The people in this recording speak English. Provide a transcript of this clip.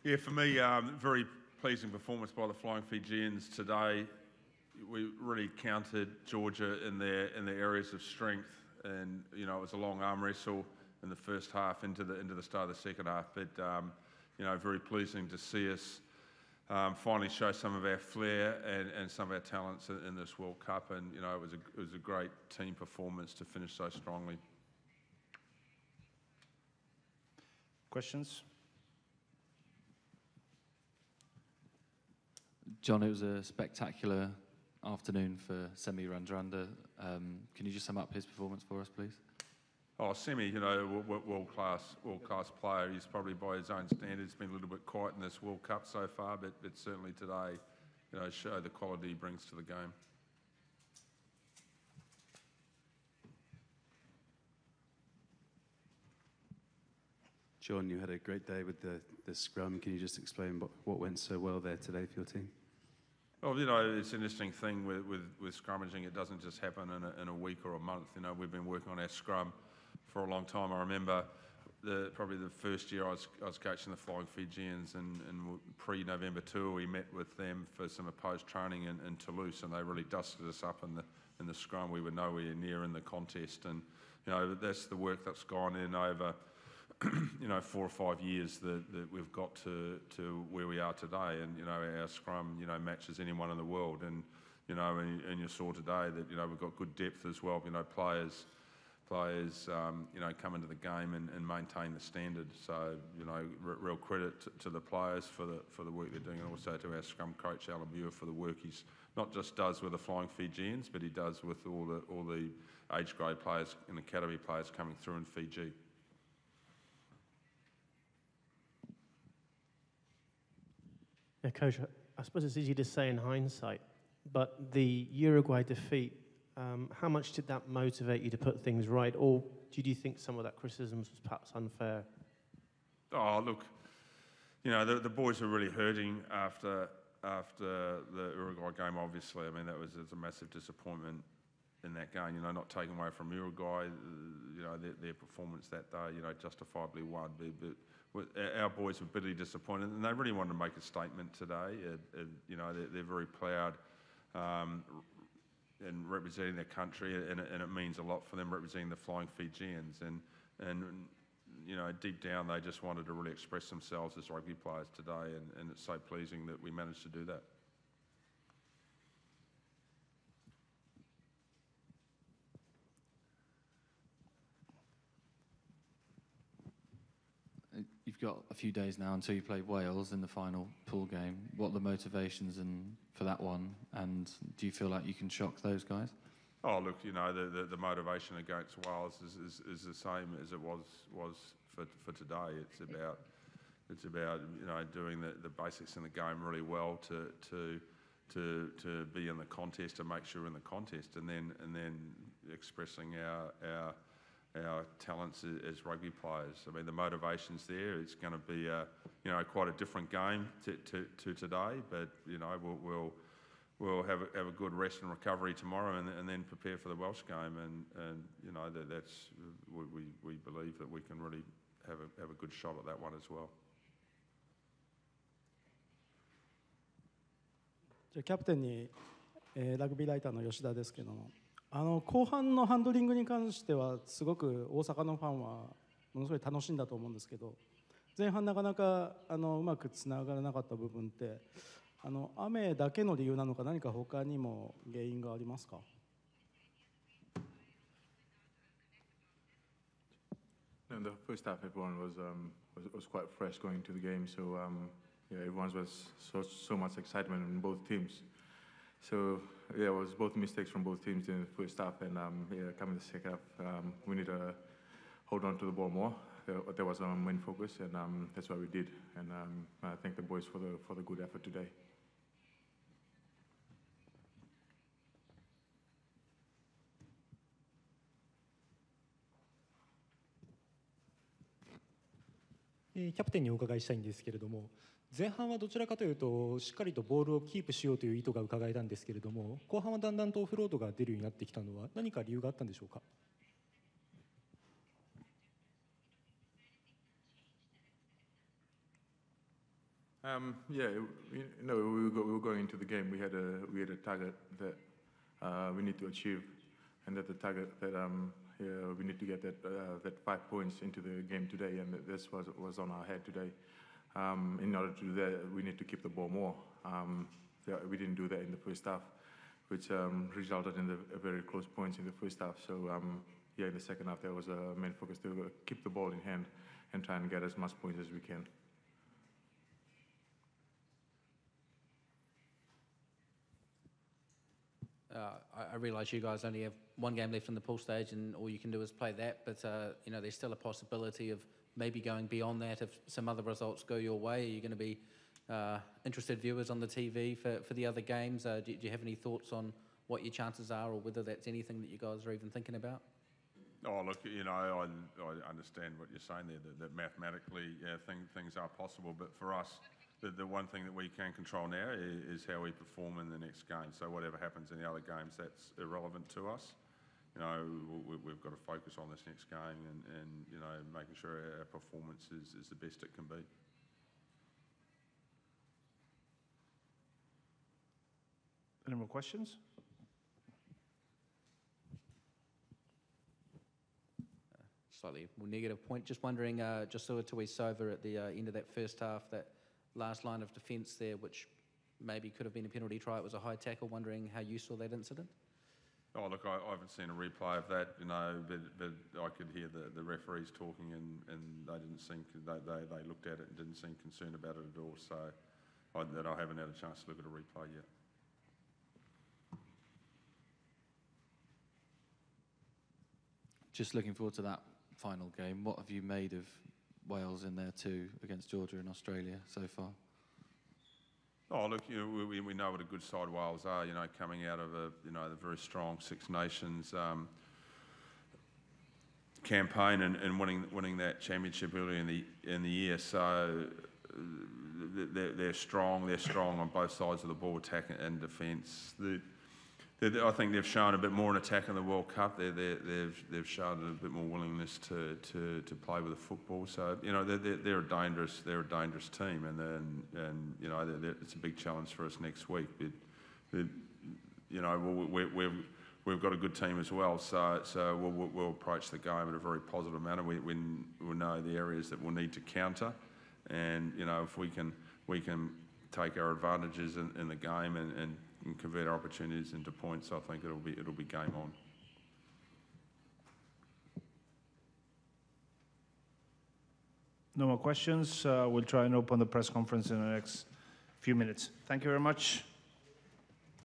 Yeah, for me, very pleasing performance by the Flying Fijians today. We really countered Georgia in their areas of strength, and it was a long arm wrestle in the first half into the start of the second half. But very pleasing to see us finally show some of our flair and some of our talents in this World Cup, and it was a great team performance to finish so strongly. Questions? John, it was a spectacular afternoon for Semi Radradra. Can you just sum up his performance for us, please? Oh, Semi, world class player. He's probably by his own standards been a little bit quiet in this World Cup so far, but certainly today, showed the quality he brings to the game. John, you had a great day with the scrum. Can you just explain what went so well there today for your team? Well, it's an interesting thing with scrummaging. It doesn't just happen in a week or a month. We've been working on our scrum for a long time. I remember probably the first year I was coaching the Flying Fijians, and pre-November tour, we met with them for some opposed training in Toulouse, and they really dusted us up in the scrum. We were nowhere near in the contest, and that's the work that's gone in over 4 or 5 years that we've got to where we are today, and our scrum matches anyone in the world, and you saw today that we've got good depth as well. Players come into the game and maintain the standard. So real credit to the players for the work they're doing, and also to our scrum coach Alan Muir for the work he's not just does with the Flying Fijians, but he does with all the age grade players and academy players coming through in Fiji. Yeah, Coach, I suppose it's easy to say in hindsight, but the Uruguay defeat, how much did that motivate you to put things right, or did you think some of that criticism was perhaps unfair? Oh, look, the boys were really hurting after the Uruguay game, obviously. I mean, it was a massive disappointment in that game, not taken away from Uruguay, their performance that day, justifiably won. But our boys were bitterly disappointed, and they really wanted to make a statement today. They're very proud in representing their country, and it means a lot for them representing the Flying Fijians. And deep down, they just wanted to really express themselves as rugby players today, and it's so pleasing that we managed to do that. You've got a few days now until you play Wales in the final pool game. What are the motivations for that one, and do you feel like you can shock those guys? Oh, look, the motivation against Wales is the same as it was for today. It's about doing the basics in the game really well to be in the contest, and make sure we're in the contest, and then expressing our talents as rugby players. I mean, the motivation's there. It's going to be quite a different game to today, but we'll have a good rest and recovery tomorrow, and then prepare for the Welsh game, and that's we believe that we can really have a good shot at that one as well. じゃあキャプテンに、ラグビーライターの吉田ですけども、後半のハンドリングに関してはすごく大阪のファンはものすごい楽しんだと思うんですけど、前半なかなかうまくつながらなかった部分って雨だけの理由なのか、何か他にも原因がありますか? In the first half, everyone was quite fresh going into the game, so everyone was so much excitement in both teams. So it was both mistakes from both teams in the first half, and coming the second half, we need to hold on to the ball more. There was our main focus, and that's what we did. And I thank the boys for the good effort today.キャプテンにお伺いしたいんですけれども、前半はどちらかというとしっかりとボールをキープしようという意図が伺えたんですけれども、後半はだんだんとオフロードが出るようになってきたのは何か理由があったんでしょうか? Yeah, we were going into the game. We had a target that we need to achieve, and that the target that we need to get that 5 points into the game today, and this was on our head today. In order to do that, we need to keep the ball more. We didn't do that in the first half, which resulted in a very close points in the first half. So in the second half, there was a main focus to keep the ball in hand and try and get as much points as we can. I realise you guys only have one game left in the pool stage, and all you can do is play that. But there's still a possibility of maybe going beyond that if some other results go your way. Are you going to be interested viewers on the TV for the other games? Do you have any thoughts on what your chances are, or whether that's anything that you guys are even thinking about? Oh, look, I understand what you're saying there, that mathematically things are possible, but for us, the one thing that we can control now is how we perform in the next game. So whatever happens in the other games, that's irrelevant to us. We've got to focus on this next game and making sure our performance is the best it can be. Any more questions? Slightly more negative point. Just wondering, just saw Tuisova at the end of that first half, that last line of defence there, which maybe could have been a penalty try. It was a high tackle. Wondering how you saw that incident. Oh, look, I haven't seen a replay of that, but I could hear the referees talking, and they didn't seem they looked at it and didn't seem concerned about it at all. So I haven't had a chance to look at a replay yet. Just looking forward to that final game. What have you made of Wales in there too against Georgia and Australia so far? Oh, look, we know what a good side Wales are. Coming out of the very strong Six Nations campaign and winning that championship early in the year. So they're strong. They're strong on both sides of the ball, attack and defence. I think they've shown a bit more in attack in the World Cup. They've shown a bit more willingness to play with the football. So they're a dangerous team, and it's a big challenge for us next week. But we've got a good team as well. So we'll approach the game in a very positive manner. We know the areas that we'll need to counter, and if we can take our advantages in the game and convert our opportunities into points, I think it'll be game on. No more questions. We'll try and open the press conference in the next few minutes. Thank you very much.